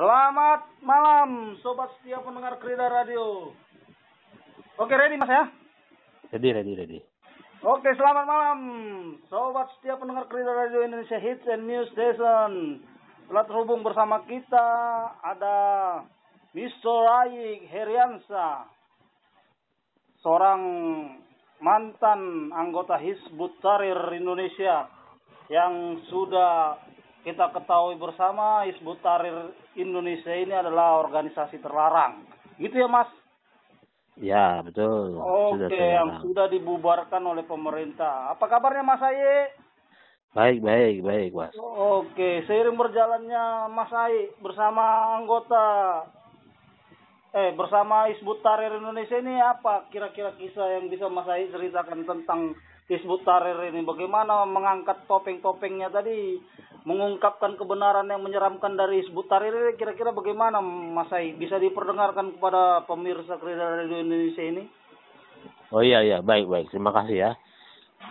Selamat malam, sobat setia pendengar Krida Radio. Oke, ready mas ya? Ready. Oke, selamat malam, sobat setia pendengar Krida Radio Indonesia Hits and News Station. Telah terhubung bersama kita ada Mr. Ayik Heriansa, seorang mantan anggota Hizbut Tahrir Indonesia yang sudah kita ketahui bersama Hizbut Tahrir Indonesia ini adalah organisasi terlarang. Gitu ya Mas? Ya, betul. Oke, yang sudah dibubarkan oleh pemerintah. Apa kabarnya Mas Aye? Baik, Mas. Oke, seiring berjalannya Mas Aye bersama bersama Hizbut Tahrir Indonesia ini, apa kira-kira kisah yang bisa Mas Aye ceritakan tentang Hizbut Tahrir ini? Bagaimana mengangkat topeng-topengnya tadi, mengungkapkan kebenaran yang menyeramkan dari Hizbut Tahrir ini, kira-kira bagaimana Mas Aye? Bisa diperdengarkan kepada pemirsa Krida Radio Indonesia ini? Oh iya, baik. Terima kasih ya.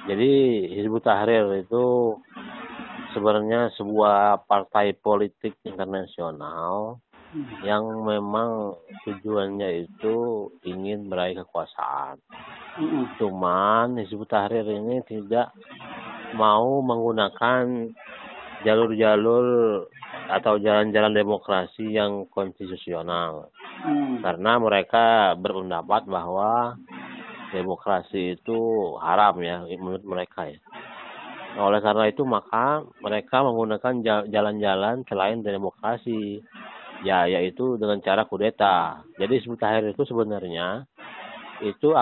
Jadi Hizbut Tahrir itu sebenarnya sebuah partai politik internasional yang memang tujuannya itu ingin meraih kekuasaan. Cuman Hizbut Tahrir ini tidak mau menggunakan jalur-jalur atau jalan-jalan demokrasi yang konstitusional. Karena mereka berpendapat bahwa demokrasi itu haram ya menurut mereka ya. Oleh karena itu maka mereka menggunakan jalan-jalan selain demokrasi, yaitu dengan cara kudeta. Jadi Hizbut Tahrir itu sebenarnya itu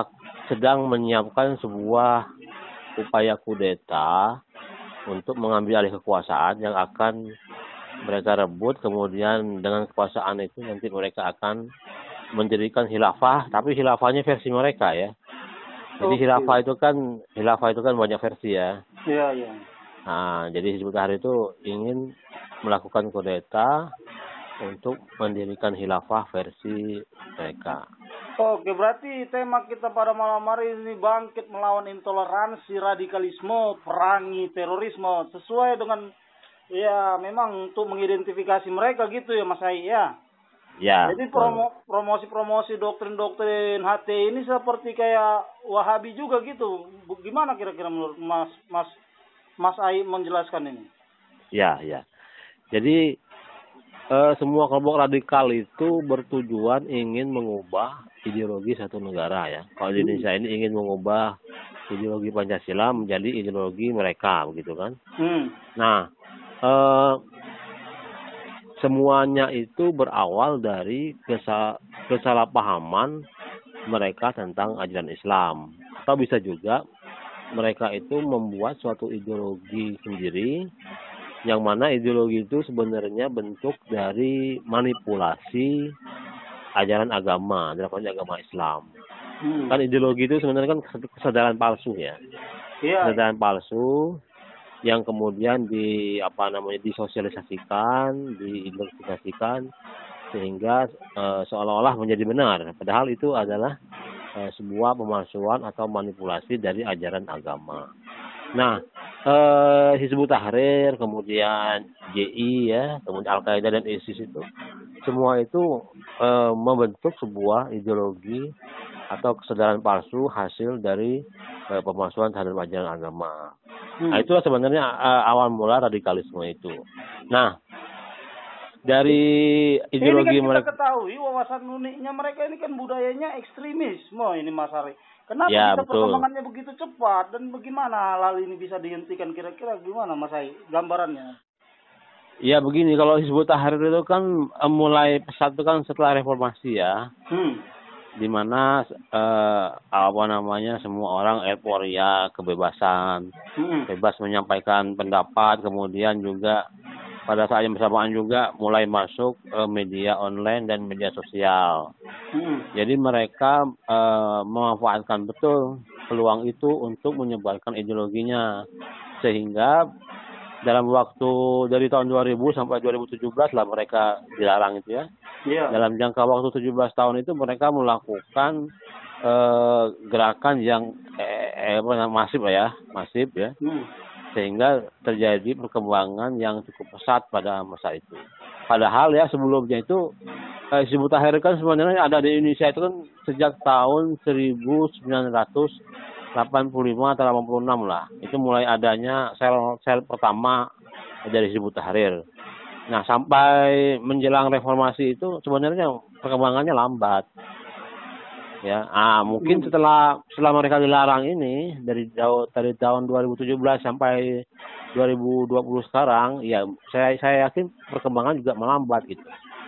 sedang menyiapkan sebuah upaya kudeta untuk mengambil alih kekuasaan yang akan mereka rebut. Kemudian dengan kekuasaan itu nanti mereka akan mendirikan khilafah, tapi khilafahnya versi mereka ya. Jadi khilafah itu kan banyak versi ya. Iya. Nah, jadi Hizbut Tahrir itu ingin melakukan kudeta untuk mendirikan khilafah versi mereka. Oke, berarti tema kita pada malam hari ini bangkit melawan intoleransi, radikalisme, perangi terorisme, sesuai dengan ya memang untuk mengidentifikasi mereka gitu ya Mas Ayi ya. Ya. Jadi promosi doktrin-doktrin HTI ini seperti kayak Wahabi juga gitu. Gimana kira-kira menurut Mas Ayi menjelaskan ini? Ya. Jadi semua kelompok radikal itu bertujuan ingin mengubah ideologi satu negara ya. Kalau di Indonesia ini ingin mengubah ideologi Pancasila menjadi ideologi mereka, begitu kan? Nah, semuanya itu berawal dari kesalahpahaman mereka tentang ajaran Islam. Atau bisa juga mereka itu membuat suatu ideologi sendiri, yang mana ideologi itu sebenarnya bentuk dari manipulasi ajaran agama, dalam agama Islam. Kan ideologi itu sebenarnya kan kesadaran palsu ya. Kesadaran palsu yang kemudian disosialisasikan, diidentifikasikan sehingga seolah-olah menjadi benar. Padahal itu adalah sebuah pemalsuan atau manipulasi dari ajaran agama. Nah, Hizbut Tahrir, kemudian JI ya, kemudian Al-Qaeda dan ISIS itu semua itu membentuk sebuah ideologi atau kesadaran palsu hasil dari pemalsuan terhadap ajaran agama. Nah, itulah sebenarnya awal mula radikalisme itu. Nah, dari ideologi ini kan kita ketahui wawasan uniknya mereka ini kan budayanya ekstremisme ini Mas Ari. Kenapa bisa perkembangannya begitu cepat dan bagaimana hal ini bisa dihentikan, kira-kira gimana Mas Ai gambarannya? Ya begini, kalau Hizbut Tahrir itu kan mulai pesat itu kan setelah reformasi ya. Di mana semua orang euforia kebebasan, bebas menyampaikan pendapat, kemudian juga pada saat yang bersamaan juga mulai masuk media online dan media sosial. Jadi mereka memanfaatkan betul peluang itu untuk menyebarkan ideologinya, sehingga dalam waktu dari tahun 2000 sampai 2017 lah mereka dilarang itu ya. Dalam jangka waktu 17 tahun itu mereka melakukan gerakan yang masif ya. Sehingga terjadi perkembangan yang cukup pesat pada masa itu. Padahal ya sebelumnya itu Hizbut Tahrir kan sebenarnya ada di Indonesia itu kan sejak tahun 1985 atau 86 lah. Itu mulai adanya sel pertama dari Hizbut Tahrir. Nah, sampai menjelang reformasi itu sebenarnya perkembangannya lambat. Ya, mungkin setelah mereka dilarang ini dari tahun 2017 sampai 2020 sekarang, ya saya yakin perkembangan juga melambat gitu.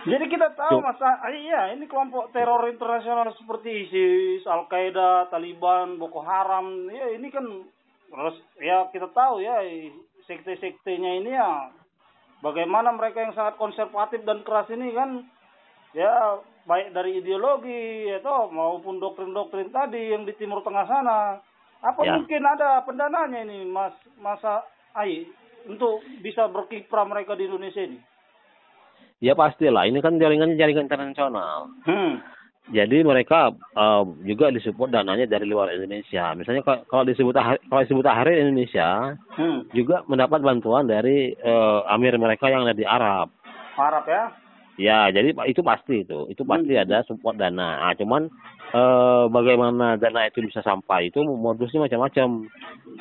Jadi kita tahu iya ini kelompok teror internasional seperti ISIS, Al-Qaeda, Taliban, Boko Haram, ya ini kan ya kita tahu ya sekte-sektenya ini ya bagaimana mereka yang sangat konservatif dan keras ini kan ya baik dari ideologi atau maupun doktrin-doktrin tadi yang di Timur Tengah sana. Apa mungkin ada pendananya ini masa untuk bisa berkiprah mereka di Indonesia ini? Ya pastilah, ini kan jaringan internasional. Jadi mereka juga disupport dananya dari luar Indonesia. Misalnya kalau disebut Tahrir Indonesia juga mendapat bantuan dari amir mereka yang ada di Arab. Arab ya? Ya, jadi itu pasti ada support dana. Cuman bagaimana dana itu bisa sampai itu modusnya macam-macam.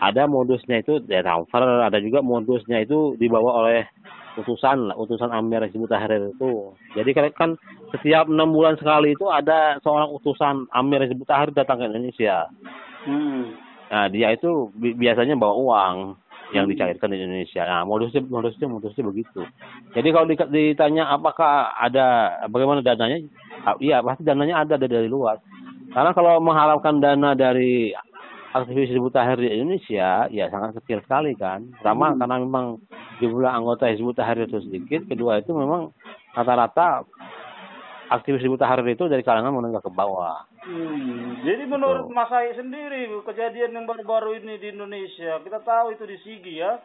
Ada modusnya itu transfer, ada juga modusnya itu dibawa oleh utusan amir Hizbut Tahrir itu. Jadi kan setiap 6 bulan sekali itu ada seorang utusan amir Hizbut Tahrir datang ke Indonesia. Nah, dia itu biasanya bawa uang yang dicairkan di Indonesia. Nah, modusnya begitu. Jadi kalau ditanya apakah ada bagaimana dananya? Iya, pasti dananya ada dari luar. Karena kalau mengharapkan dana dari aktivis Hizbut Tahrir di Indonesia, ya sangat kecil sekali kan. Pertama, karena memang jumlah anggota Hizbut Tahrir itu sedikit. Kedua, itu memang rata-rata aktivis Hizbut Tahrir itu dari kalangan menengah ke bawah. Jadi menurut Mas Ai sendiri, kejadian yang baru-baru ini di Indonesia, kita tahu itu di Sigi ya.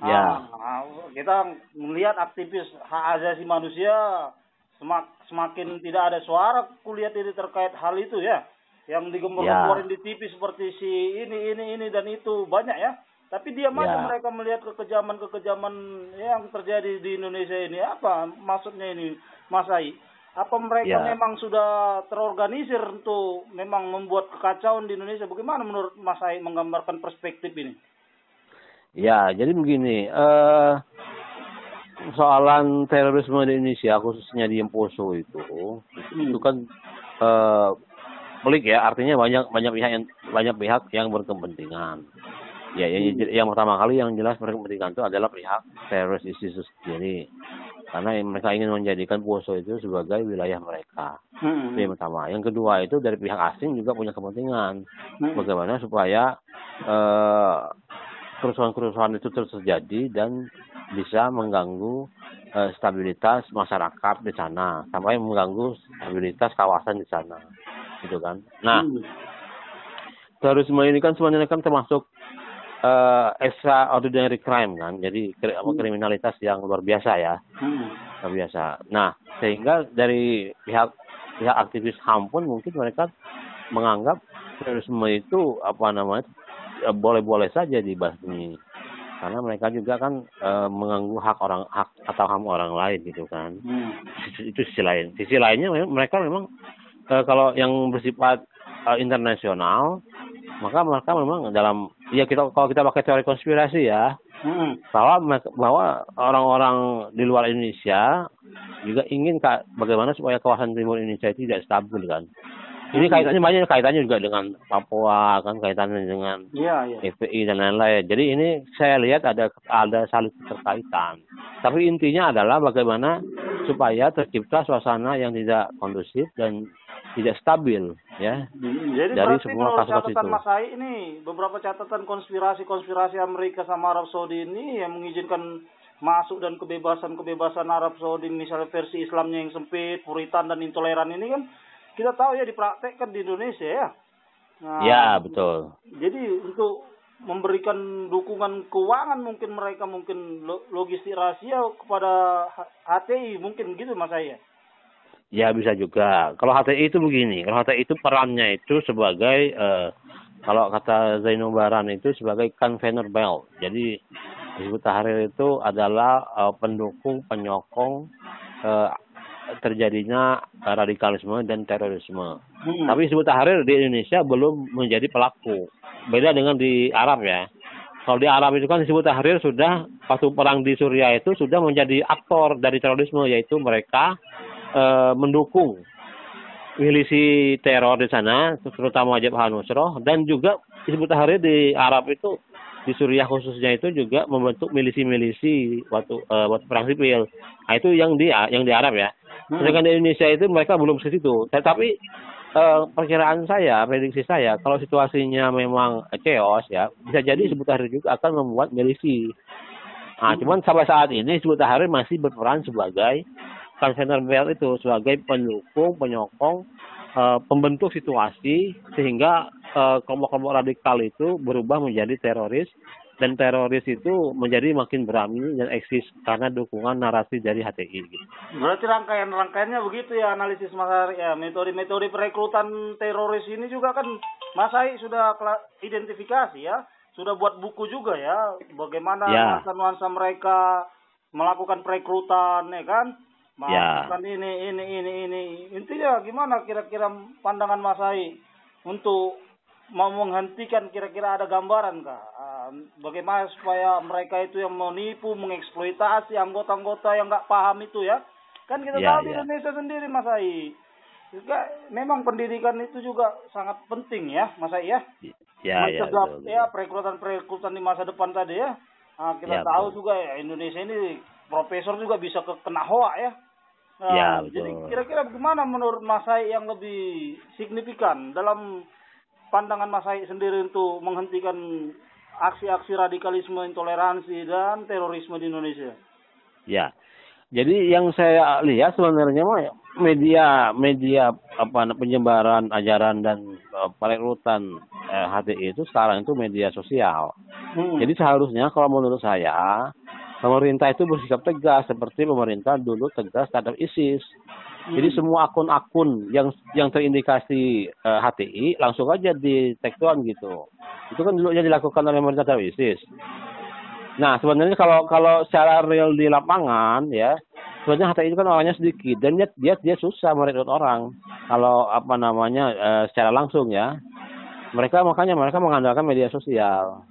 Ya. Kita melihat aktivis hak asasi manusia semakin tidak ada suara kulihat ini terkait hal itu ya. Yang digembor-gemborin di TV seperti si ini dan itu banyak ya. Tapi diam aja mereka melihat kekejaman yang terjadi di Indonesia ini. Apa maksudnya ini, Mas Ai? Apa mereka memang sudah terorganisir untuk memang membuat kekacauan di Indonesia? Bagaimana menurut Mas Ai menggambarkan perspektif ini? Ya, jadi begini. Soalan terorisme di Indonesia, khususnya di Poso itu kan pelik ya, artinya banyak pihak yang berkepentingan. Ya, yang pertama kali yang jelas berkepentingan itu adalah pihak teroris ISIS sendiri, karena mereka ingin menjadikan Poso itu sebagai wilayah mereka. Itu yang pertama. Yang kedua itu dari pihak asing juga punya kepentingan, bagaimana supaya kerusuhan-kerusuhan itu terus terjadi dan bisa mengganggu stabilitas masyarakat di sana, sampai mengganggu stabilitas kawasan di sana. Gitu kan. Nah, terorisme ini kan sebenarnya kan termasuk extraordinary crime kan, jadi kriminalitas yang luar biasa ya, luar biasa. Nah, sehingga dari pihak aktivis HAM pun mungkin mereka menganggap terorisme itu boleh-boleh saja dibasmi, karena mereka juga kan mengganggu hak atau HAM orang lain gitu kan. Itu sisi lain. Sisi lainnya mereka memang kalau yang bersifat internasional, maka mereka memang kalau kita pakai teori konspirasi ya, bahwa orang-orang di luar Indonesia juga ingin bagaimana supaya kawasan timur Indonesia itu tidak stabil kan. Ini kaitannya juga dengan Papua kan, kaitannya dengan FPI dan lain-lain. Jadi ini saya lihat ada saling keterkaitan. Tapi intinya adalah bagaimana supaya tercipta suasana yang tidak kondusif dan tidak stabil ya. Jadi dari semua kasus itu. Mas Ai ini beberapa catatan konspirasi Amerika sama Arab Saudi ini yang mengizinkan masuk dan kebebasan Arab Saudi, misalnya versi Islamnya yang sempit, puritan dan intoleran ini kan kita tahu ya dipraktekkan di Indonesia ya. Nah, ya betul. Jadi untuk memberikan dukungan keuangan mereka mungkin logistik rahasia kepada HTI mungkin gitu Mas Ai. Ya bisa juga. Kalau HTI itu begini, kalau HTI itu perannya itu sebagai kalau kata Zainul Baran itu sebagai convener belt. Jadi Hizbut Tahrir itu adalah pendukung, penyokong eh, terjadinya radikalisme dan terorisme. Tapi Hizbut Tahrir di Indonesia belum menjadi pelaku. Beda dengan di Arab ya. Kalau di Arab itu kan Hizbut Tahrir sudah waktu perang di Suriah itu sudah menjadi aktor dari terorisme, yaitu mereka mendukung milisi teror di sana, terutama Jabhat Nusrah, dan juga Hizbut Tahrir di Arab itu, di Suriah khususnya itu juga membentuk milisi-milisi waktu perang sipil. Nah, itu yang di Arab ya. Sedangkan di Indonesia itu mereka belum ke situ. Tapi perkiraan saya, prediksi saya, kalau situasinya memang chaos ya, bisa jadi Hizbut Tahrir juga akan membuat milisi. Nah, cuman sampai saat ini Hizbut Tahrir masih berperan sebagai conveyor belt itu, sebagai pendukung, penyokong, pembentuk situasi sehingga kelompok-kelompok radikal itu berubah menjadi teroris, dan teroris itu menjadi makin berani dan eksis karena dukungan narasi dari HTI. Gitu. Berarti rangkaiannya begitu ya, analisis Mas Ari ya. Metode perekrutan teroris ini juga kan Mas Ari sudah identifikasi ya, sudah buat buku juga ya, bagaimana nuansa-nuansa mereka melakukan perekrutan ya kan. Melakukan ini. Intinya gimana kira-kira pandangan Mas Ai untuk mau menghentikan, kira-kira ada gambaran kah? Bagaimana supaya mereka itu yang menipu, mengeksploitasi anggota-anggota yang nggak paham itu ya? Kan kita tahu di Indonesia sendiri Mas Ai. Juga memang pendidikan itu juga sangat penting ya Mas Ai ya. Mencegah ya perekrutan di masa depan tadi ya. Nah, kita tahu juga ya Indonesia ini profesor juga bisa kena hoa ya. Nah, jadi kira-kira bagaimana menurut Mas Ai yang lebih signifikan dalam pandangan Mas Ai sendiri untuk menghentikan aksi-aksi radikalisme, intoleransi dan terorisme di Indonesia? Ya, jadi yang saya lihat sebenarnya media penyebaran ajaran dan perekrutan HTI itu sekarang itu media sosial. Jadi seharusnya kalau menurut saya pemerintah itu bersikap tegas seperti pemerintah dulu tegas terhadap ISIS. Jadi semua akun-akun yang terindikasi HTI langsung aja di take down gitu. Itu kan dulu dilakukan oleh pemerintah terhadap ISIS. Nah sebenarnya kalau secara real di lapangan ya, sebenarnya HTI itu kan orangnya sedikit dan dia susah merekrut orang. Kalau secara langsung ya. Makanya mereka mengandalkan media sosial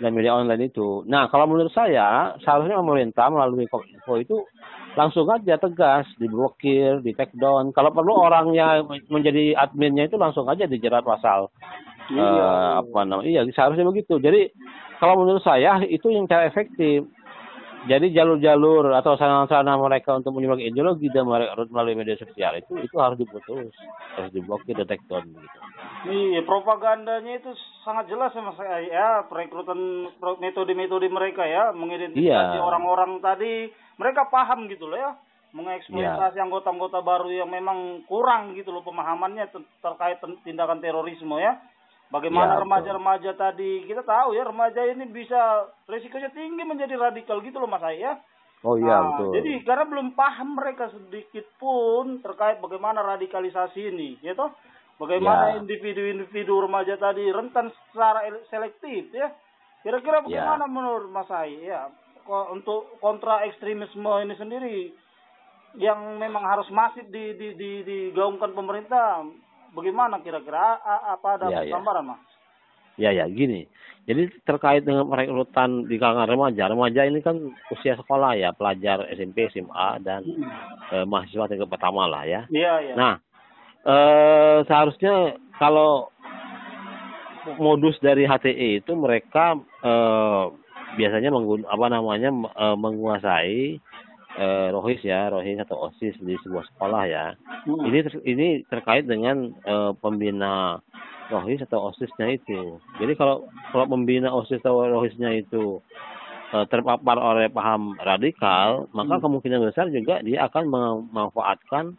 dan media online itu. Nah, kalau menurut saya, seharusnya pemerintah melalui Kominfo itu langsung aja tegas, diblokir, di take down. Kalau perlu orangnya menjadi adminnya itu langsung aja dijerat pasal. Seharusnya begitu. Jadi, kalau menurut saya itu yang cara efektif. Jadi jalur-jalur atau sarana-sarana mereka untuk menyebarkan ideologi dan merekrut melalui media sosial itu harus diputus, harus diblokir, di take down gitu. Iya, propagandanya itu sangat jelas ya Mas ya, perekrutan metode-metode mereka ya, mengidentifikasi orang-orang tadi, mereka paham gitu loh ya, mengeksploitasi anggota-anggota baru yang memang kurang gitu loh pemahamannya terkait tindakan terorisme ya. Bagaimana remaja-remaja tadi, kita tahu ya remaja ini bisa risikonya tinggi menjadi radikal gitu loh Mas Ai ya. Oh iya betul. Jadi karena belum paham mereka sedikit pun terkait bagaimana radikalisasi ini, gitu. Bagaimana individu-individu remaja tadi rentan secara selektif ya. Kira-kira bagaimana menurut Mas Ai ya untuk kontra ekstremisme ini sendiri yang memang harus masif digaungkan pemerintah? Bagaimana kira-kira apa ada gambaran Mas? Ya gini. Jadi terkait dengan perekrutan di kalangan remaja ini kan usia sekolah ya, pelajar SMP, SMA dan mahasiswa tingkat pertama lah ya. Iya. Nah, seharusnya kalau modus dari HTI itu mereka biasanya menguasai rohis atau OSIS di sebuah sekolah ya. Ini terkait dengan pembina rohis atau OSISnya itu. Jadi kalau pembina OSIS atau rohisnya itu terpapar oleh paham radikal, maka kemungkinan besar juga dia akan memanfaatkan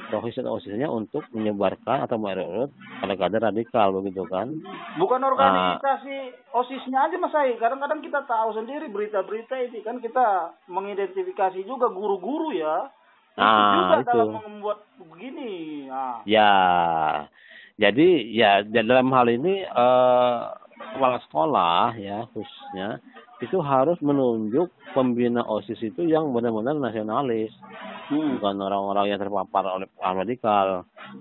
rohis atau OSISnya untuk menyebarkan atau merekrut kader-kader radikal begitu kan. Bukan organisasi OSISnya aja Mas Ai. Kadang-kadang kita tahu sendiri berita-berita ini kan kita mengidentifikasi juga guru-guru ya. Itu dalam membuat begini. Ya. Jadi ya dalam hal ini kepala sekolah ya khususnya itu harus menunjuk pembina OSIS itu yang benar-benar nasionalis, bukan orang-orang yang terpapar oleh paham radikal.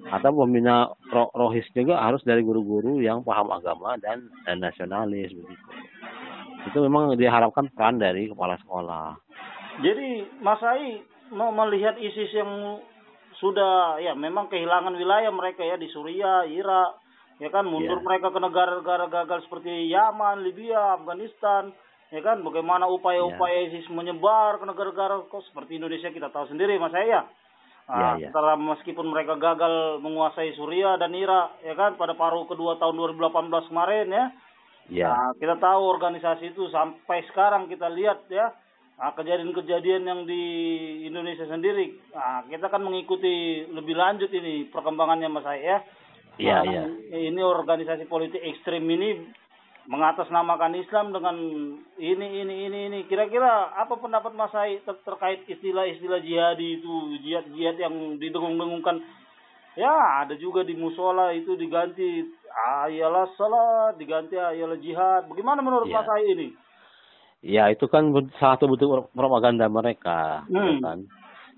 Atau pembina rohis juga harus dari guru-guru yang paham agama dan nasionalis begitu. Itu memang diharapkan peran dari kepala sekolah. Jadi Mas Ai melihat ISIS yang sudah ya memang kehilangan wilayah mereka ya di Suriah, Irak, ya kan mundur mereka ke negara-negara gagal seperti Yaman, Libya, Afghanistan, ya kan bagaimana upaya-upaya ISIS menyebar ke negara-negara seperti Indonesia kita tahu sendiri Mas Ai ya. Setelah meskipun mereka gagal menguasai Suriah dan Irak ya kan pada paruh kedua tahun 2018 kemarin ya. Nah, kita tahu organisasi itu sampai sekarang kita lihat ya. Nah, kejadian-kejadian yang di Indonesia sendiri, nah, kita kan mengikuti lebih lanjut ini perkembangannya Mas Ai ya. Ini organisasi politik ekstrim ini mengatasnamakan Islam dengan ini. Kira-kira apa pendapat Mas Ai terkait istilah-istilah jihadi itu, jihad yang didengung-dengungkan? Ya, ada juga di musola itu diganti ayalah salat, diganti ayalah jihad. Bagaimana menurut Mas Ai ini? Ya, itu kan salah satu bentuk propaganda mereka, kan?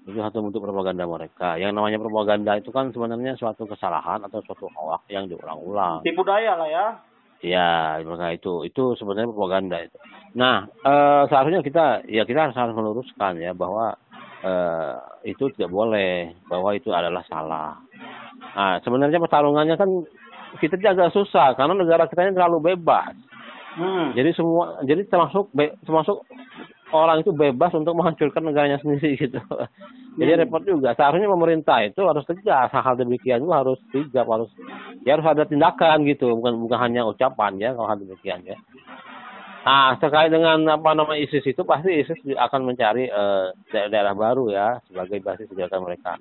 Itu satu bentuk propaganda mereka. Yang namanya propaganda itu kan sebenarnya suatu kesalahan atau suatu hoax yang diulang-ulang. Tipu daya lah ya. Ya, maka itu sebenarnya propaganda itu. Nah, seharusnya kita harus meluruskan ya bahwa itu tidak boleh, bahwa itu adalah salah. Nah, sebenarnya pertarungannya kan kita agak susah karena negara kita ini terlalu bebas. Jadi termasuk orang itu bebas untuk menghancurkan negaranya sendiri gitu. Jadi repot juga. Seharusnya pemerintah itu harus tegas hal demikian itu harus sigap, harus ada tindakan gitu, bukan hanya ucapan ya kalau hal demikian ya. Nah, terkait dengan ISIS itu pasti ISIS akan mencari daerah baru ya sebagai basis kegiatan mereka.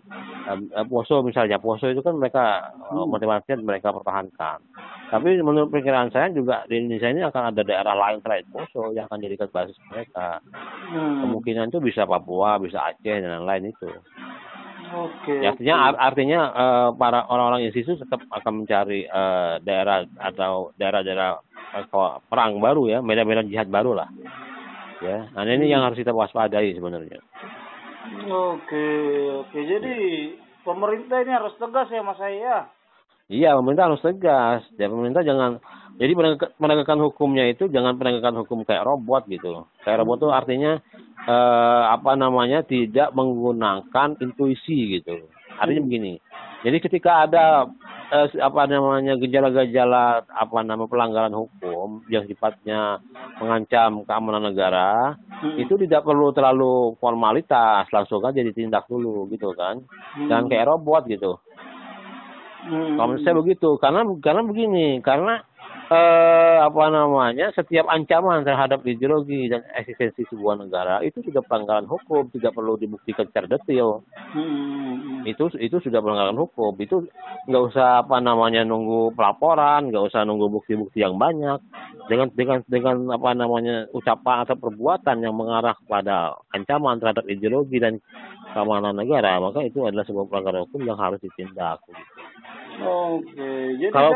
Poso misalnya, Poso itu kan mereka motivasinya mereka pertahankan. Tapi menurut pikiran saya juga di Indonesia ini akan ada daerah lain selain Poso yang akan jadikan basis mereka. Kemungkinan itu bisa Papua, bisa Aceh dan lain-lain itu. Oke. Artinya para orang-orang ISIS itu tetap akan mencari daerah atau daerah-daerah perang baru ya, medan-medan jihad baru lah. Ya, nah ini yang harus kita waspadai sebenarnya. Oke. Jadi pemerintah ini harus tegas ya Mas Ai ya. Iya, pemerintah harus tegas. Ya, pemerintah jangan. Jadi penegakan hukumnya itu jangan penegakan hukum kayak robot gitu. Kayak robot itu artinya tidak menggunakan intuisi gitu. Artinya begini. Jadi ketika ada gejala-gejala pelanggaran hukum yang sifatnya mengancam keamanan negara, itu tidak perlu terlalu formalitas, langsung aja ditindak dulu gitu kan. Jangan kayak robot gitu. Kalau menurut saya begitu, karena begini, setiap ancaman terhadap ideologi dan eksistensi sebuah negara itu sudah pelanggaran hukum, tidak perlu dibuktikan secara detail. Itu sudah pelanggaran hukum. Itu nggak usah nunggu pelaporan, nggak usah nunggu bukti-bukti yang banyak. Dengan ucapan atau perbuatan yang mengarah kepada ancaman terhadap ideologi dan keamanan negara, maka itu adalah sebuah pelanggaran hukum yang harus ditindak. Oke. Jadi kalau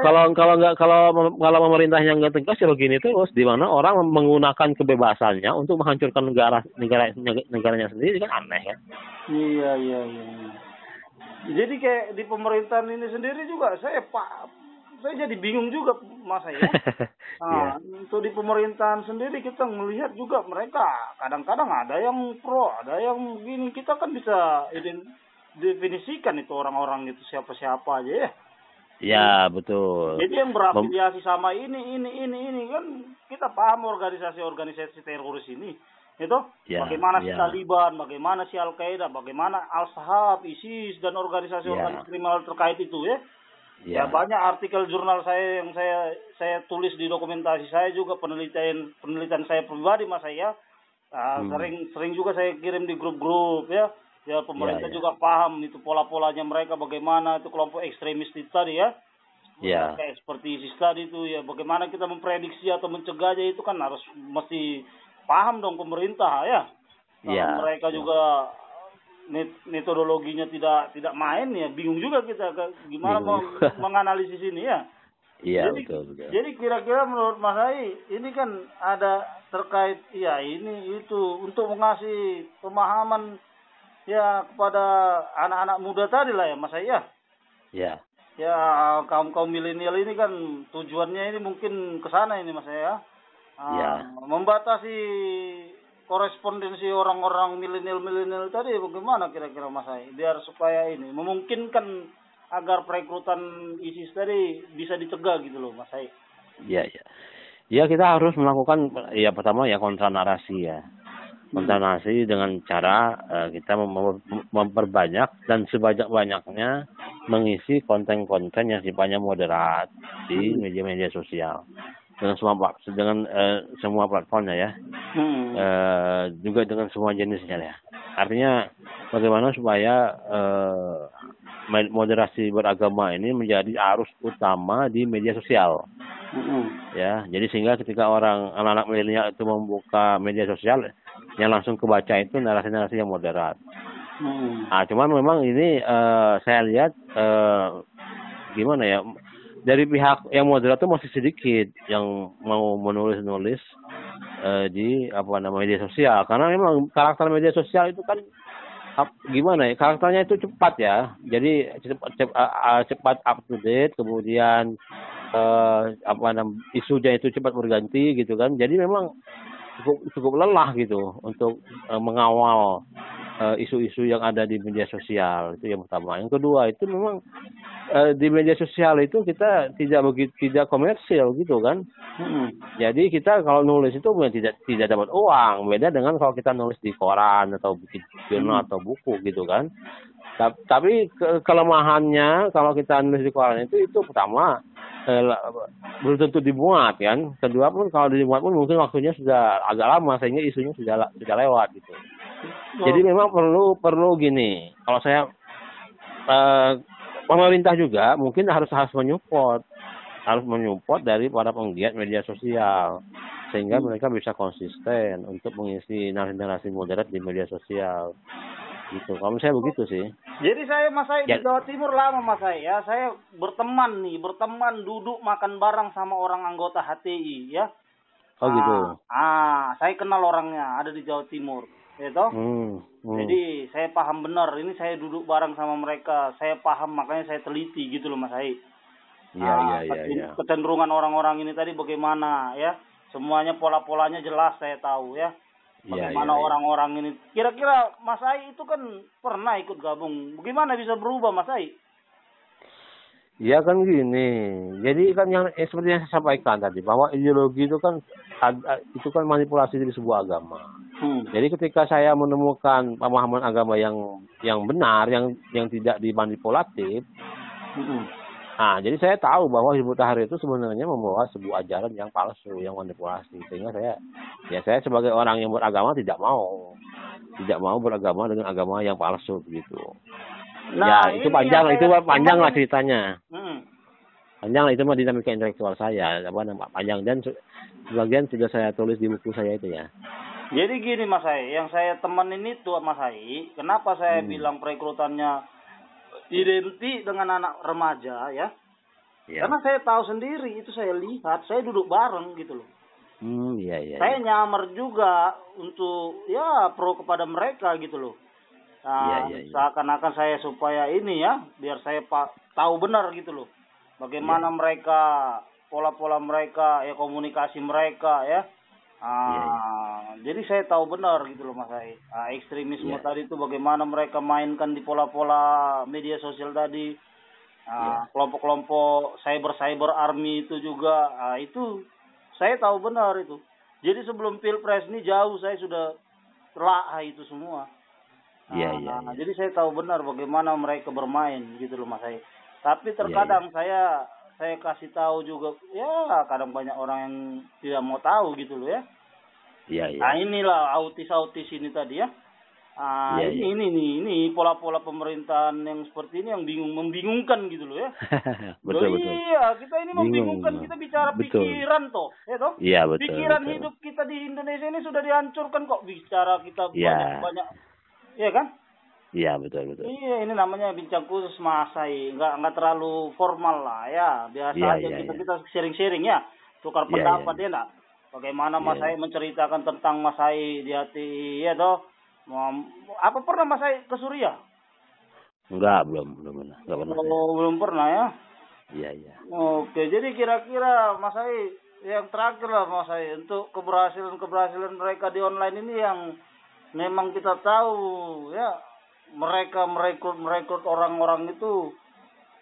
pemerintahnya nggak tegas ya begini terus, di mana orang menggunakan kebebasannya untuk menghancurkan negaranya sendiri, kan aneh kan? Iya. Jadi kayak di pemerintahan ini sendiri juga saya jadi bingung juga Mas ya. Untuk di pemerintahan sendiri kita melihat juga mereka kadang-kadang ada yang pro, ada yang begini. Kita kan bisa definisikan itu orang-orang itu siapa-siapa aja ya. Ya, betul. Jadi yang berafiliasi sama ini kan kita paham organisasi teroris ini. Itu bagaimana si Taliban, bagaimana si Al-Qaeda, bagaimana Al-Shahab, ISIS dan organisasi kriminal terkait itu ya. Ya banyak artikel jurnal saya yang saya tulis di dokumentasi saya juga penelitian saya pribadi Mas ya. Sering juga saya kirim di grup-grup ya. Ya pemerintah juga paham itu pola-polanya mereka bagaimana itu kelompok ekstremis itu tadi ya. Kayak seperti ISIS tadi itu ya bagaimana kita memprediksi atau mencegahnya itu kan harus mesti paham dong pemerintah ya. Mereka juga metodologinya tidak main ya bingung juga kita gimana menganalisis ini ya. Iya, Jadi, betul. jadi kira-kira menurut Mas Ai, ini kan ada terkait, ya ini itu untuk mengasih pemahaman ya kepada anak-anak muda tadi lah ya Mas Ai ya. Ya. Ya kaum milenial ini kan tujuannya ini mungkin ke sana ini Mas Ai ya. Ya. Membatasi korespondensi orang-orang milenial tadi bagaimana kira-kira Mas Ai biar supaya ini memungkinkan agar perekrutan ISIS tadi bisa dicegah gitu loh Mas Ai. Iya. Ya, kita harus melakukan ya pertama ya kontra narasi ya. Kontra narasi dengan cara kita memperbanyak dan sebanyak-banyaknya mengisi konten-konten yang sifatnya moderat di media-media sosial dengan semua platformnya ya. Juga dengan semua jenisnya ya. Artinya bagaimana supaya moderasi beragama ini menjadi arus utama di media sosial. Ya, jadi sehingga ketika anak-anak milenial itu membuka media sosial, yang langsung kebaca itu narasi-narasi yang moderat. Cuman memang ini saya lihat gimana ya, dari pihak yang moderat itu masih sedikit yang mau menulis di media sosial, karena memang karakter media sosial itu kan gimana ya, karakternya itu cepat ya, jadi cepat up to date, kemudian isunya itu cepat berganti gitu kan, jadi memang cukup lelah gitu untuk mengawal isu-isu yang ada di media sosial. Itu yang pertama. Yang kedua itu memang di media sosial itu kita tidak komersil gitu kan. Jadi kita kalau nulis itu tidak dapat uang. Beda dengan kalau kita nulis di koran atau bikin jurnal atau buku gitu kan. Tapi kelemahannya kalau kita nulis di koran itu pertama belum tentu dimuat kan. Kedua pun kalau dimuat pun mungkin waktunya sudah agak lama sehingga isunya sudah lewat gitu. Jadi memang perlu gini. Kalau saya pemerintah juga mungkin harus menyupport dari para penggiat media sosial sehingga mereka bisa konsisten untuk mengisi narasi moderat di media sosial. Gitu. Kalau saya begitu sih. Jadi saya Mas Ai di Jawa Timur lama Mas Ai ya. Saya berteman duduk makan bareng sama orang anggota HTI ya. Oh gitu. Saya kenal orangnya ada di Jawa Timur. Gitu. Jadi saya paham benar. Ini saya duduk bareng sama mereka. Saya paham makanya saya teliti gitu loh Mas Ai. Iya. Kecenderungan orang-orang ini tadi bagaimana ya. Semuanya pola-polanya jelas saya tahu ya. Bagaimana orang-orang ini. Kira-kira Mas Ai itu kan pernah ikut gabung. Bagaimana bisa berubah Mas Ai? Ya kan gini. Jadi kan yang seperti yang saya sampaikan tadi bahwa ideologi itu kan manipulasi dari sebuah agama. Jadi ketika saya menemukan pemahaman agama yang benar, yang tidak dimanipulatif, jadi saya tahu bahwa Hizbut Tahrir itu sebenarnya membawa sebuah ajaran yang palsu, yang manipulasi. Sehingga saya sebagai orang yang beragama tidak mau beragama dengan agama yang palsu begitu. Itu panjang lah ceritanya. Panjang lah, itu mah dinamika intelektual saya, panjang, dan sebagian sudah saya tulis di buku saya itu ya. Jadi gini Mas Ai, yang saya temenin itu Mas Ai, kenapa saya bilang perekrutannya identik dengan anak remaja ya? Karena saya tahu sendiri, itu saya lihat, saya duduk bareng gitu loh. Saya nyamar juga untuk pro kepada mereka gitu loh. Seakan-akan saya supaya ini ya, biar saya tahu benar gitu loh. Bagaimana mereka, pola-pola mereka, ya komunikasi mereka ya. Jadi saya tahu benar gitu loh Mas Ai. Ekstremisme tadi itu bagaimana mereka mainkan di pola-pola media sosial tadi. Kelompok-kelompok cyber army itu juga. Itu saya tahu benar itu. Jadi sebelum Pilpres ini jauh saya sudah telah itu semua. Jadi saya tahu benar bagaimana mereka bermain gitu loh Mas Ai. Tapi terkadang saya kasih tahu juga, kadang banyak orang yang tidak mau tahu gitu loh ya. Inilah autis ini tadi ya. Ini pola-pola pemerintahan yang seperti ini yang membingungkan gitu loh ya. betul. Iya, kita ini membingungkan, kita bicara pikiran toh, ya toh? Iya, betul. Pikiran hidup kita di Indonesia ini sudah dihancurkan kok, bicara kita banyak, ya kan? Iya, betul. Iya, ini namanya bincang khusus Mas Sai, nggak terlalu formal lah ya, biasa Iya, aja iya, iya. kita sharing-sharing ya, tukar Iya, iya. pendapat ya nak. Bagaimana Iya, Mas iya. Sai menceritakan tentang Mas Sai di hati ya toh. Apa pernah Mas Sai ke Suriah? Enggak, belum pernah. Enggak pernah saya. Oh, belum pernah ya. Iya. Oke, jadi kira-kira Mas Sai yang terakhir lah Mas Sai untuk keberhasilan mereka di online ini yang memang kita tahu ya mereka merekrut orang-orang itu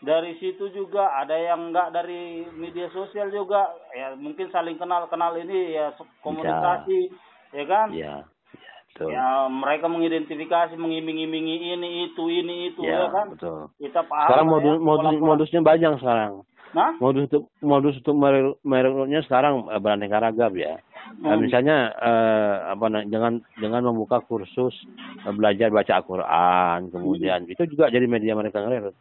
dari situ juga ada yang enggak dari media sosial juga ya mungkin saling kenal ini ya komunikasi ya kan Iya, betul. ya mereka mengidentifikasi mengiming-imingi ini itu ya kan Betul. kita paham Sekarang ya, modusnya banyak sekarang. nah Modus untuk merekrutnya sekarang beraneka ragam ya. Misalnya dengan membuka kursus belajar baca Al-Qur'an, kemudian itu juga jadi media mereka ngerekrut.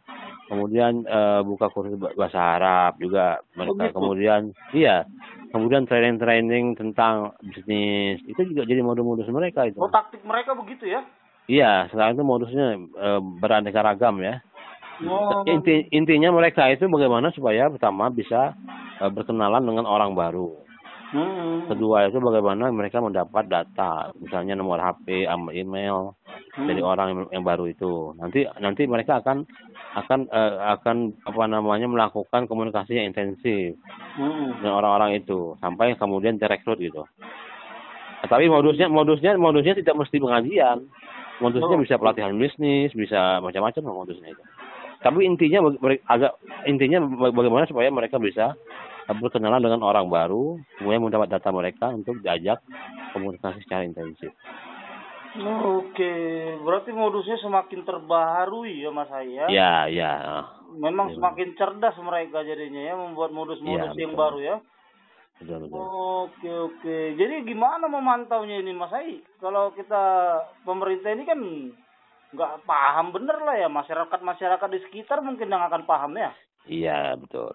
Kemudian buka kursus bahasa Arab juga mereka. Kemudian kemudian training tentang bisnis itu juga jadi modus mereka itu. Oh, taktik mereka begitu ya? Iya, sekarang itu modusnya beraneka ragam ya. Intinya mereka itu bagaimana supaya pertama bisa berkenalan dengan orang baru. Kedua itu bagaimana mereka mendapat data, misalnya nomor HP, email dari orang yang baru itu. Nanti mereka akan melakukan komunikasi yang intensif dengan orang-orang itu sampai kemudian direkrut gitu. Tapi modusnya tidak mesti pengajian. Modusnya bisa pelatihan bisnis, bisa macam-macam modusnya itu. Tapi intinya bagaimana supaya mereka bisa berkenalan dengan orang baru, kemudian mendapat data mereka untuk diajak komunikasi secara intensif. Oke, berarti modusnya semakin terbaharui ya Mas Hai ya? Iya. Memang semakin cerdas mereka jadinya ya membuat modus-modus yang baru ya. Betul. Oke. Jadi gimana memantaunya ini Mas Hai? Kalau kita pemerintah ini kan nggak paham bener lah ya, masyarakat di sekitar mungkin yang akan paham ya. Iya, betul.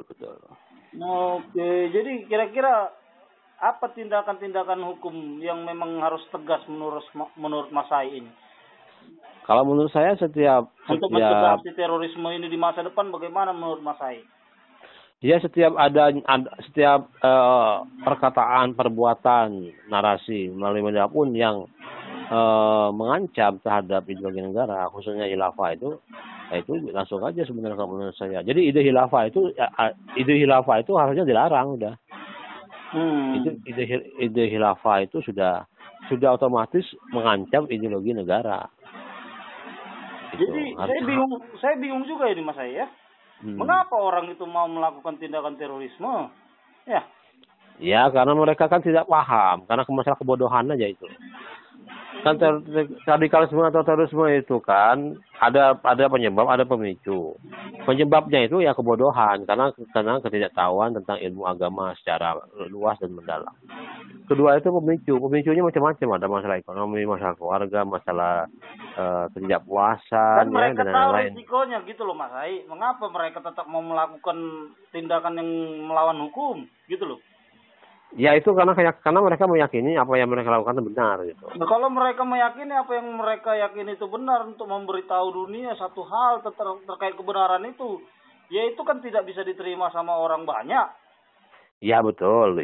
Oke, jadi kira-kira apa tindakan-tindakan hukum yang memang harus tegas menurut Mas Hai ini? Kalau menurut saya setiap mencegah aksi terorisme ini di masa depan bagaimana menurut Mas Hai? Ya, setiap perkataan, perbuatan, narasi melalui media pun yang mengancam terhadap ideologi negara, khususnya khilafah itu langsung aja sebenarnya kalau menurut saya. Jadi ide khilafah itu harusnya dilarang udah. Ide khilafah itu sudah otomatis mengancam ideologi negara. Jadi saya bingung juga ini Mas Hai ya. Mengapa orang itu mau melakukan tindakan terorisme? Ya. Ya, karena mereka kan tidak paham, karena masalah kebodohan aja itu. Kan radikalisme atau terorisme itu kan ada penyebab, ada pemicu. Penyebabnya itu ya kebodohan karena ketidaktahuan tentang ilmu agama secara luas dan mendalam. Kedua itu pemicunya macam-macam, ada masalah ekonomi, masalah keluarga, masalah ketidakpuasan dan mereka dan tahu lain-lain. risikonya gitu loh Mas Hai. Mengapa mereka tetap mau melakukan tindakan yang melawan hukum gitu loh? Ya itu karena mereka meyakini apa yang mereka lakukan itu benar gitu. Nah, kalau mereka meyakini apa yang mereka yakini itu benar untuk memberitahu dunia satu hal terkait kebenaran itu, ya itu kan tidak bisa diterima sama orang banyak. Ya betul.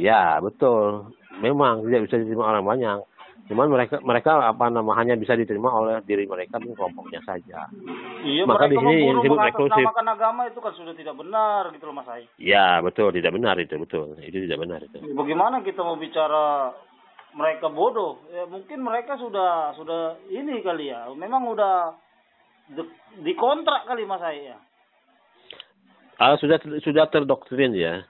Memang tidak bisa diterima orang banyak. Cuman mereka hanya bisa diterima oleh diri mereka dan kelompoknya saja. Iya, maka di sini disebut eksklusif. Mengatasnamakan agama itu kan sudah tidak benar gitu loh Mas Hai. Ya betul, tidak benar itu betul. Itu tidak benar itu. Bagaimana kita mau bicara mereka bodoh? Ya mungkin mereka sudah ini kali ya. Memang udah dikontrak kali Mas Hai ya. Sudah terdoktrin ya.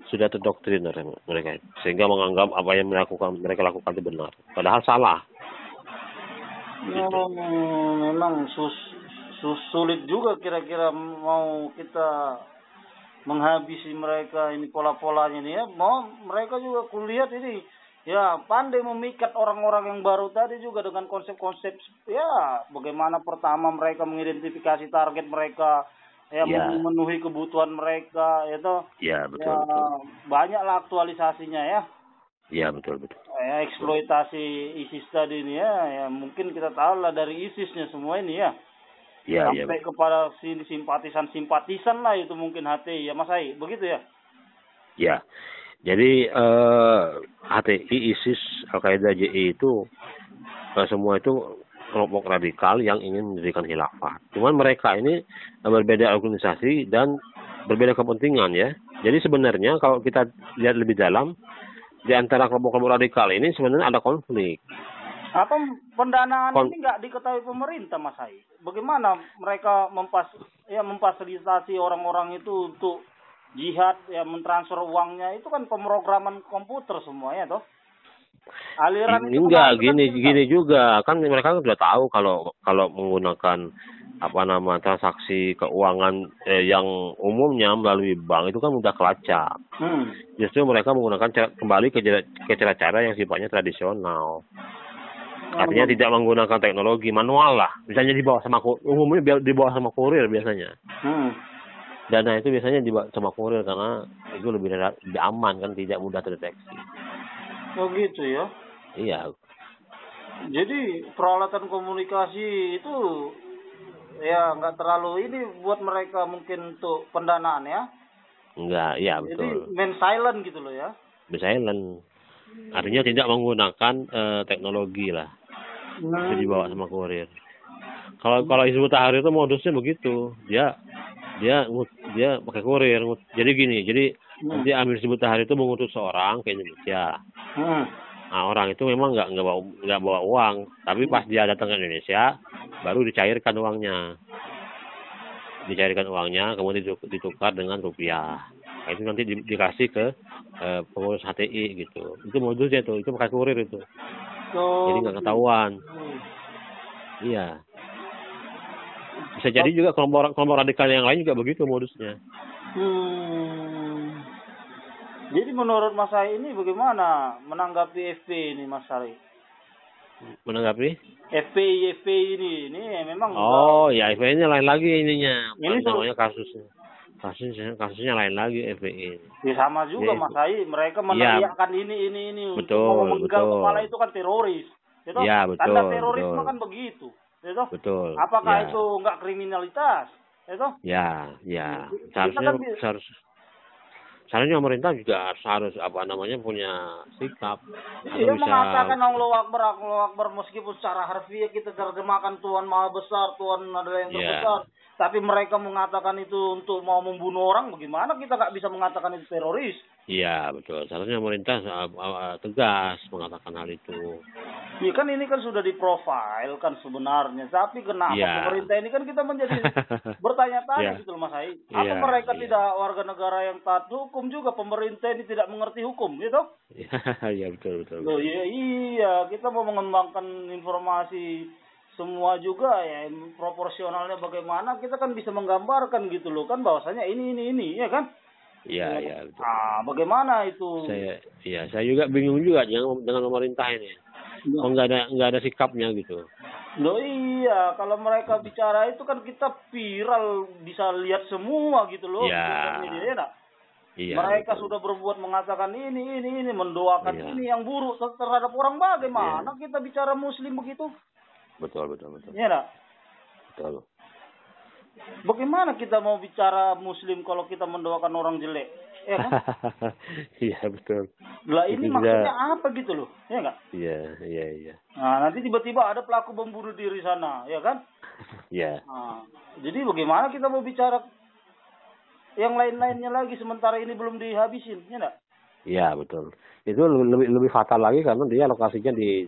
Sudah terdoktrin mereka sehingga menganggap apa yang mereka lakukan itu benar, padahal salah. Memang sulit juga kira-kira mau kita menghabisi mereka ini pola-polanya ini ya. Mau mereka juga kulihat ini ya pandai memikat orang-orang yang baru tadi juga dengan konsep-konsep ya bagaimana pertama mereka mengidentifikasi target mereka. Memenuhi kebutuhan mereka itu. Ya betul. Banyaklah aktualisasinya ya. Ya betul. eksploitasi ISIS tadi ini ya mungkin kita tahu lah dari ISISnya semua ini ya. Ya, Sampai kepada simpatisan lah itu mungkin HTI ya Mas Hai, begitu ya? Ya. Jadi HTI, ISIS, Al-Qaeda, JI itu semua itu kelompok radikal yang ingin mendirikan khilafah. Cuman mereka ini berbeda organisasi dan berbeda kepentingan ya. Jadi sebenarnya kalau kita lihat lebih dalam di antara kelompok-kelompok radikal ini sebenarnya ada konflik. Apa pendanaan ini nggak diketahui pemerintah Mas Hai? Bagaimana mereka memfasilitasi orang-orang itu untuk jihad ya mentransfer uangnya itu kan pemrograman komputer semuanya toh. Aliran ini itu enggak gini juga kan mereka sudah tahu kalau menggunakan transaksi keuangan yang umumnya melalui bank itu kan mudah kelacak. Justru mereka menggunakan kembali ke cara-cara yang sifatnya tradisional. Artinya tidak menggunakan teknologi manual lah. Misalnya umumnya dibawa sama kurir biasanya. Dana itu biasanya dibawa sama kurir karena itu lebih aman kan, tidak mudah terdeteksi. Oh gitu ya? Iya. Jadi peralatan komunikasi itu ya nggak terlalu ini buat mereka mungkin untuk pendanaan ya? Enggak, iya betul. Jadi main silent gitu loh ya? Main silent. Artinya tidak menggunakan teknologi lah. Itu dibawa sama kurir. Kalau Hizbut Tahrir itu modusnya begitu. Dia pakai kurir. Jadi gini, nanti Amir Hizbut Tahrir itu mengutus seorang ke Indonesia. Nah, orang itu memang nggak bawa uang, tapi pas dia datang ke Indonesia baru dicairkan uangnya. Kemudian ditukar dengan rupiah. Nah, itu nanti dikasih ke pengurus HTI gitu. Itu modusnya tuh, itu pakai kurir itu. Jadi nggak ketahuan. Iya. Bisa jadi juga kelompok radikal yang lain juga begitu modusnya. Jadi menurut Mas Hari ini bagaimana menanggapi FPI ini Mas Hari? Menanggapi? FPI ini memang. Ya FPI ini lain lagi ininya. Ini namanya kasusnya lain lagi FPI. Ya sama juga Mas Hari, mereka meneriakkan ini betul, untuk memenggal kepala itu kan teroris. Gitu? Ya betul. Tanda terorisme kan begitu. Gitu? Betul. Apakah itu enggak kriminalitas? Gitu? Ya. Seharusnya pemerintah juga harus punya sikap. Dia mengatakan Allahu Akbar meskipun secara harfiah kita terjemahkan Tuhan Maha Besar, Tuhan adalah yang terbesar. Tapi mereka mengatakan itu untuk mau membunuh orang, bagaimana kita nggak bisa mengatakan itu teroris? Iya betul. Seharusnya pemerintah tegas mengatakan hal itu. Ya kan ini kan sudah diprofil kan sebenarnya. Tapi kenapa pemerintah ini kan kita menjadi bertanya-tanya gitu loh Mas Hai. Apa mereka tidak warga negara yang taat hukum juga? Pemerintah ini tidak mengerti hukum gitu? Iya betul. Loh, iya kita mau mengembangkan informasi semua juga ya proporsionalnya bagaimana kita kan bisa menggambarkan gitu loh kan bahwasanya ini ya kan. Iya betul. Bagaimana itu? Saya juga bingung juga dengan pemerintah ini. Nggak ada sikapnya gitu. Loh iya, kalau mereka bicara itu kan kita viral bisa lihat semua gitu loh. Iya. Mereka sudah berbuat mengatakan ini mendoakan ini yang buruk terhadap orang, bagaimana kita bicara muslim begitu? Betul. Iya enggak? Betul. Bagaimana kita mau bicara muslim kalau kita mendoakan orang jelek? Ya kan? Iya betul. Lah ini maksudnya apa gitu loh? Ya enggak? Iya. Nah, nanti tiba-tiba ada pelaku bom bunuh diri sana, ya kan? Iya. Jadi bagaimana kita mau bicara yang lain-lainnya lagi sementara ini belum dihabisin, ya enggak? Iya betul. Itu lebih fatal lagi karena dia lokasinya di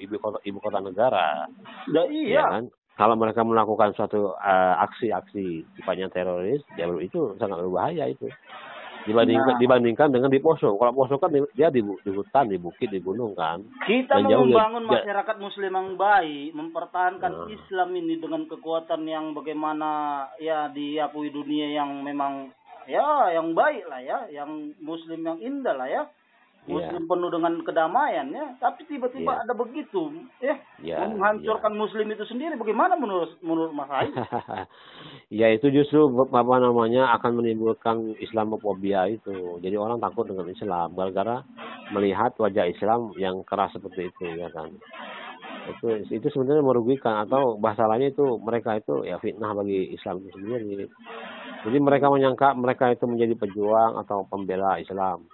ibu kota negara. Iya. Ya kan? Kalau mereka melakukan suatu aksi-aksi sifatnya teroris, itu sangat berbahaya itu. Dibandingkan dengan di Poso. Kalau Poso kan dia di hutan, di bukit, di gunung kan. Kita mau membangun masyarakat muslim yang baik, mempertahankan Islam ini dengan kekuatan yang bagaimana ya diakui dunia yang memang ya yang baik lah ya, yang muslim yang indah lah ya. Muslim penuh dengan kedamaian ya, tapi tiba-tiba ada begitu menghancurkan Muslim itu sendiri. Bagaimana menurut Mas Hai? Ya itu justru apa namanya akan menimbulkan Islamofobia itu. Jadi orang takut dengan Islam gara-gara melihat wajah Islam yang keras seperti itu ya kan. Itu sebenarnya merugikan, atau bahasa lainnya itu mereka itu ya fitnah bagi Islam itu sendiri. Jadi mereka menyangka mereka itu menjadi pejuang atau pembela Islam.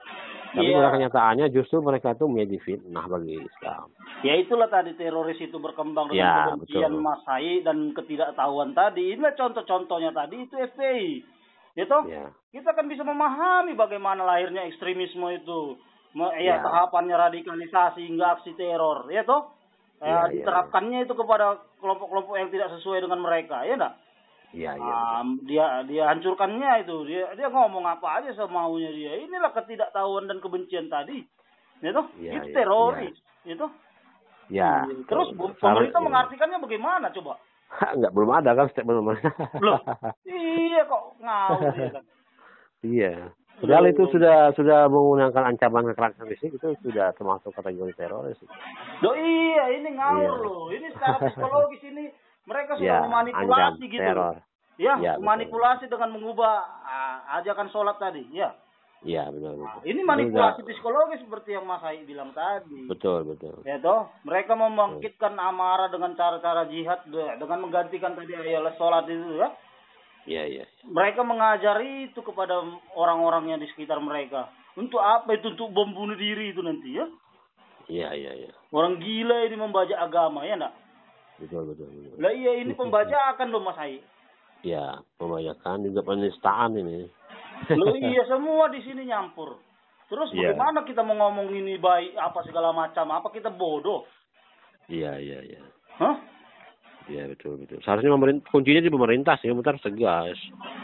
Tapi kenyataannya justru mereka itu menjadi fitnah bagi Islam. Ya itulah tadi teroris itu berkembang dengan kebencian Mas Hai dan ketidaktahuan tadi. Inilah contoh-contohnya tadi itu FPI. Itu kita kan bisa memahami bagaimana lahirnya ekstremisme itu. Tahapannya radikalisasi hingga aksi teror, ya toh? Diterapkannya itu kepada kelompok-kelompok yang tidak sesuai dengan mereka, ya enggak? Dia hancurkannya itu. Dia ngomong apa aja semaunya dia. Inilah ketidaktahuan dan kebencian tadi. Itu teroris, itu. Terus pemerintah mengartikannya bagaimana coba? Enggak, belum ada kan statement pemerintah. Loh. Iya kok ngawur ya kan. Iya. Padahal itu sudah menggunakan ancaman kekerasan fisik, itu sudah termasuk kategori teroris. Loh iya, ini ngawur loh. Ini secara psikologis ini mereka sudah memanipulasi gitu. Teror. Manipulasi dengan mengubah ajakan sholat tadi, ya. Iya, betul. Ini manipulasi psikologis seperti yang Mas Hai bilang tadi. Betul. Ya toh, mereka membangkitkan amarah dengan cara-cara jihad dengan menggantikan tadi ayat sholat itu ya. Iya. Mereka mengajari itu kepada orang-orang yang di sekitar mereka. Untuk apa itu? Untuk bom bunuh diri itu nanti ya. Iya. Orang gila ini membajak agama, ya enggak? Betul. Lah iya, ini pembajakan loh Mas Hai. Ya, pembajakan juga penistaan ini. Loh iya, semua di sini nyampur. Terus bagaimana kita mau ngomong ini baik apa segala macam? Apa kita bodoh? Iya. Hah? Iya, betul. Seharusnya kuncinya di pemerintah sih, bentar tegas.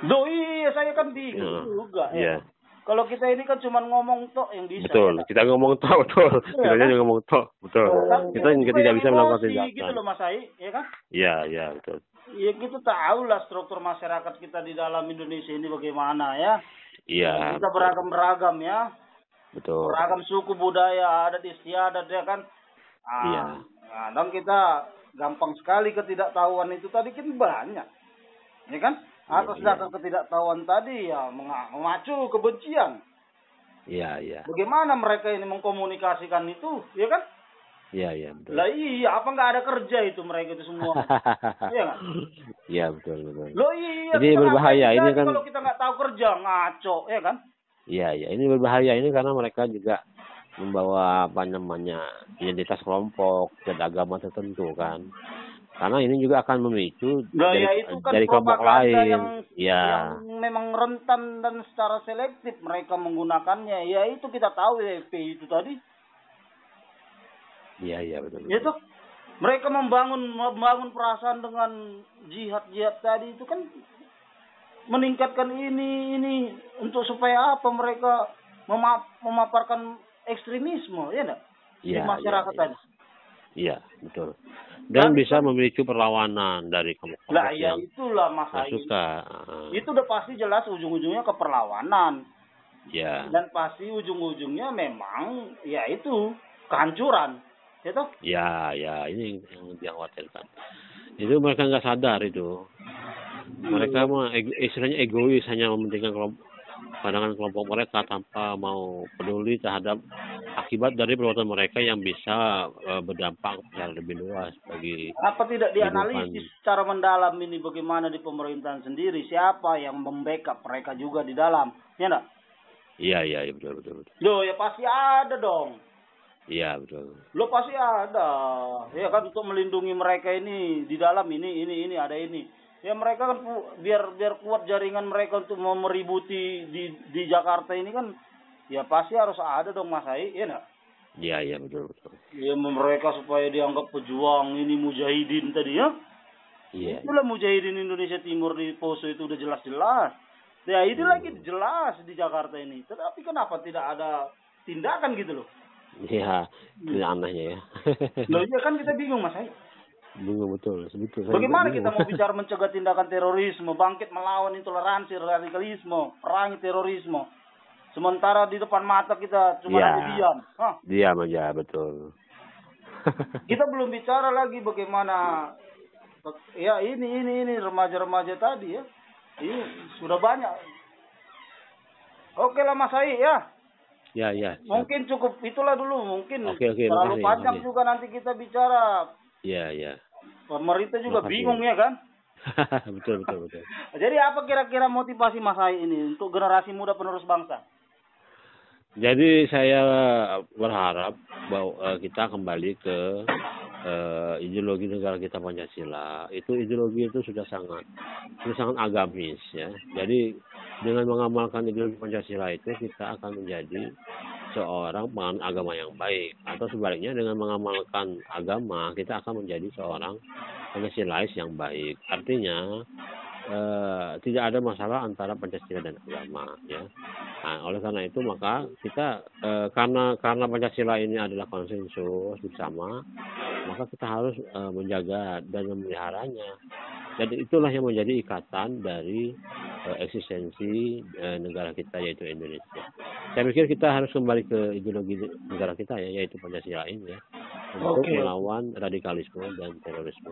Loh iya, saya kan bingung juga ya. Kalau kita ini kan cuma ngomong tok yang bisa. Betul, ya, kita ngomong tok, betul. Kita hanya ngomong tok, betul. Kita tidak bisa melakukan tindakan. Gitu loh Mas Hai, ya kan? Iya, betul. Ya kita tahu lah struktur masyarakat kita di dalam Indonesia ini bagaimana ya. Iya. Kita beragam-beragam ya. Betul. Beragam suku budaya, adat istiadat ya kan. Iya. Nah, dan kita gampang sekali ketidaktahuan itu tadi kan banyak. Ya kan? Atas dasar ketidaktahuan tadi ya memacu kebencian. Iya. Bagaimana mereka ini mengkomunikasikan itu, ya kan? Iya, betul. Lah iya, apa nggak ada kerja itu mereka itu semua? Iya nggak? Iya, betul. Loh iya. Ini berbahaya ini kan. Kalau kita nggak tahu kerja ngaco, ya kan? Iya, ini berbahaya ini karena mereka juga membawa identitas kelompok dan agama tertentu kan. Karena ini juga akan memicu dari kelompok lain. Yang memang rentan dan secara selektif mereka menggunakannya. Ya itu kita tahu ya FPI itu tadi. Iya, betul. Itu mereka membangun perasaan dengan jihad tadi itu kan meningkatkan ini untuk supaya apa mereka memaparkan ekstremisme, ya enggak? Di masyarakat tadi. Iya, betul. Dan bisa memicu perlawanan dari kelompok yang itulah Mas Hai. Itu udah pasti jelas ujung-ujungnya ke perlawanan. Iya. Dan pasti ujung-ujungnya memang ya itu kehancuran. Ya toh? Ya, ini yang dikhawatirkan. Itu mereka nggak sadar itu. Mereka istilahnya egois, hanya mementingkan pandangan kelompok mereka tanpa mau peduli terhadap akibat dari perbuatan mereka yang bisa berdampak secara lebih luas bagi. Apa tidak dianalisis secara mendalam ini bagaimana di pemerintahan sendiri, siapa yang membackup mereka juga di dalam, ya enggak? Iya, betul. Loh ya pasti ada dong. Iya, betul. Loh pasti ada. Ya kan untuk melindungi mereka ini di dalam ini ada ini. Ya mereka kan biar kuat jaringan mereka untuk meributi di Jakarta ini kan ya pasti harus ada dong Mas Hai, ya enggak? Iya, betul. Ya mereka supaya dianggap pejuang ini mujahidin tadi ya. Iya. Itulah mujahidin Indonesia Timur di Poso itu udah jelas-jelas. Ya itu lagi jelas di Jakarta ini. Tetapi kenapa tidak ada tindakan gitu loh? Iya, itu anehnya ya. Loh iya kan kita bingung Mas Hai. Bingung betul. Bagaimana kita mau bicara mencegah tindakan terorisme, bangkit melawan intoleransi, radikalisme, perangi terorisme? sementara di depan mata kita cuma Iya. ada diam. Hah? Diam aja, betul. Kita belum bicara lagi bagaimana ya ini remaja-remaja tadi ya. Ini sudah banyak. Oke lah Mas Ai ya. Ya, ya. Mungkin cukup itulah dulu. Mungkin Oke, terlalu makasih, panjang makasih. juga nanti kita bicara. Ya, ya. Pemerintah juga Makasih. bingung ya kan. betul. Jadi apa kira-kira motivasi Mas Ai ini untuk generasi muda penerus bangsa? Jadi saya berharap bahwa kita kembali ke ideologi negara kita Pancasila. Itu ideologi itu sudah sangat agamis ya. Jadi dengan mengamalkan ideologi Pancasila itu kita akan menjadi seorang penganut agama yang baik, atau sebaliknya dengan mengamalkan agama kita akan menjadi seorang Pancasilais yang baik. Artinya tidak ada masalah antara Pancasila dan agama ya. Nah, oleh karena itu maka kita karena Pancasila ini adalah konsensus bersama, maka kita harus menjaga dan memeliharanya. Jadi itulah yang menjadi ikatan dari eksistensi negara kita, yaitu Indonesia. Saya pikir kita harus kembali ke ideologi negara kita ya, yaitu Pancasila ini ya, untuk melawan radikalisme dan terorisme.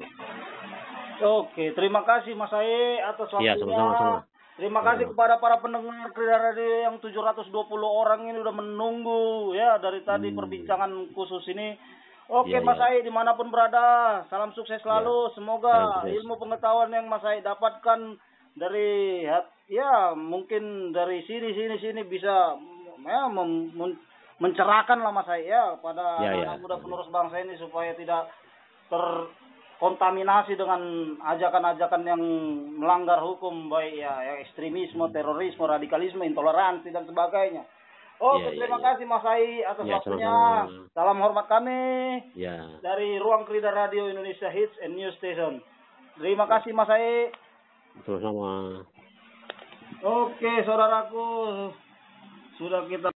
Oke, terima kasih Mas Ai atas waktunya. Iya, sama-sama. Terima kasih kepada para pendengar Krida Radio yang 720 orang ini udah menunggu ya dari tadi perbincangan khusus ini. Oke, Iya, Mas iya. Ai dimanapun berada, salam sukses selalu. Iya. Semoga Salam sukses. ilmu pengetahuan yang Mas Ai dapatkan dari ya mungkin dari sini bisa ya mencerahkan lah Mas Ai ya pada Ya, anak muda penerus bangsa ini supaya tidak terkontaminasi dengan ajakan-ajakan yang melanggar hukum, baik ya ekstremisme, terorisme, radikalisme, intoleransi dan sebagainya. Oke, terima kasih Mas Ai atas waktunya. Sama-sama. Salam hormat kami dari Ruang Krida Radio Indonesia Hits and News Station. Terima kasih Mas Ai. Sama-sama. Oke, saudaraku, sudah kita